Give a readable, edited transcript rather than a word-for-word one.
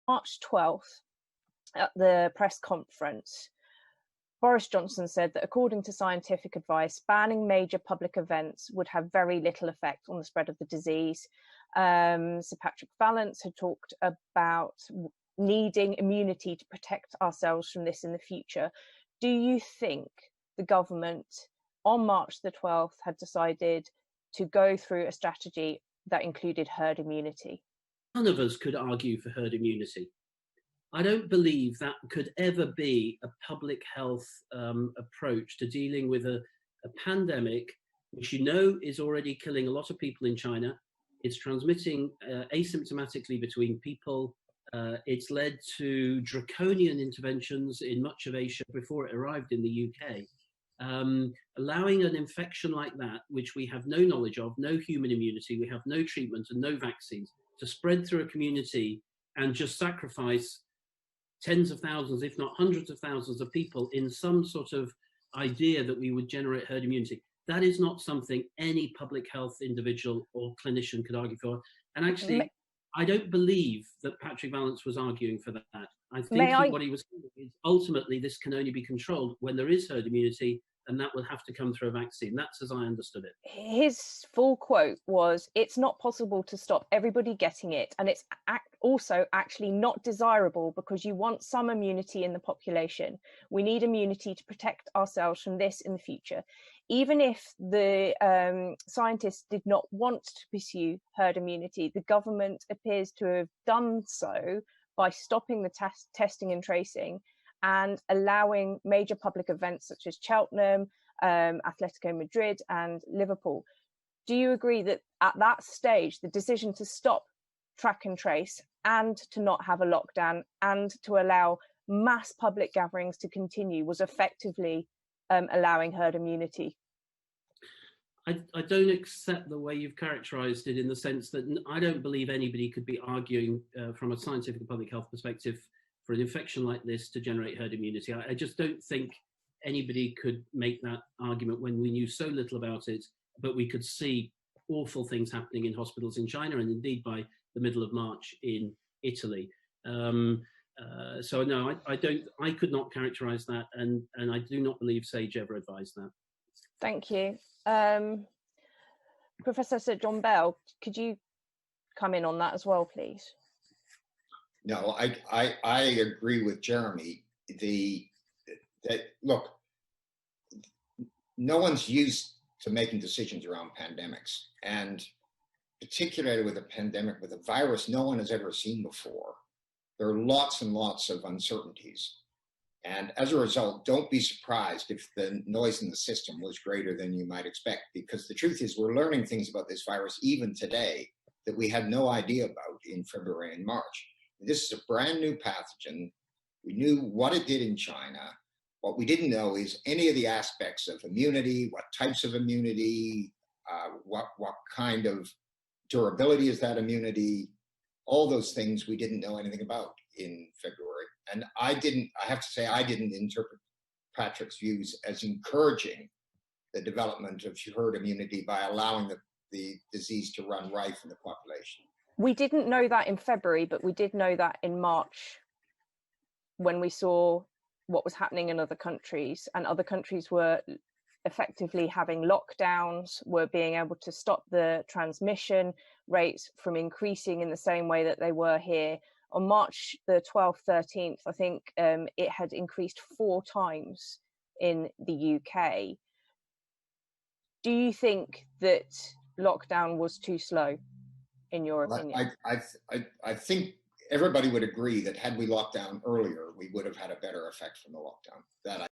March 12th, at the press conference, Boris Johnson said that according to scientific advice, banning major public events would have very little effect on the spread of the disease. Sir Patrick Vallance had talked about needing immunity to protect ourselves from this in the future. Do you think the government on March the 12th had decided to go through a strategy that included herd immunity? None of us could argue for herd immunity. I don't believe that could ever be a public health approach to dealing with a pandemic, which is already killing a lot of people in China. It's transmitting asymptomatically between people. It's led to draconian interventions in much of Asia before it arrived in the UK. Allowing an infection like that, which we have no knowledge of, no human immunity, we have no treatment and no vaccines, to spread through a community and just sacrifice tens of thousands, if not hundreds of thousands of people in some sort of idea that we would generate herd immunity. That is not something any public health individual or clinician could argue for. And actually, I don't believe that Patrick Vallance was arguing for that. I think what he was saying is ultimately this can only be controlled when there is herd immunity, and that will have to come through a vaccine. That's as I understood it. His full quote was, "It's not possible to stop everybody getting it, and it's also actually not desirable because you want some immunity in the population. We need immunity to protect ourselves from this in the future." Even if the scientists did not want to pursue herd immunity, the government appears to have done so by stopping the testing and tracing and allowing major public events such as Cheltenham, Atletico Madrid and Liverpool. Do you agree that at that stage, the decision to stop track and trace and to not have a lockdown and to allow mass public gatherings to continue was effectively allowing herd immunity? I don't accept the way you've characterised it, in the sense that I don't believe anybody could be arguing from a scientific and public health perspective for an infection like this to generate herd immunity. I just don't think anybody could make that argument when we knew so little about it, but we could see awful things happening in hospitals in China and indeed by the middle of March in Italy. So no, I could not characterise that, and I do not believe SAGE ever advised that. Thank you. Professor Sir John Bell, could you come in on that as well, please? No, I agree with Jeremy. Look, no one's used to making decisions around pandemics, and particularly with a pandemic with a virus no one has ever seen before. There are lots and lots of uncertainties. And as a result, don't be surprised if the noise in the system was greater than you might expect, because the truth is we're learning things about this virus even today that we had no idea about in February and March. This is a brand new pathogen. We knew what it did in China. What we didn't know is any of the aspects of immunity, what types of immunity, what kind of durability is that immunity, all those things we didn't know anything about in February. And I have to say, I didn't interpret Patrick's views as encouraging the development of herd immunity by allowing the disease to run rife in the population. We didn't know that in February, but we did know that in March when we saw what was happening in other countries, and other countries were effectively having lockdowns, were being able to stop the transmission rates from increasing in the same way that they were here. On March the 12th, 13th, I think it had increased 4 times in the UK. Do you think that lockdown was too slow, in your opinion? I think everybody would agree that had we locked down earlier, we would have had a better effect from the lockdown. That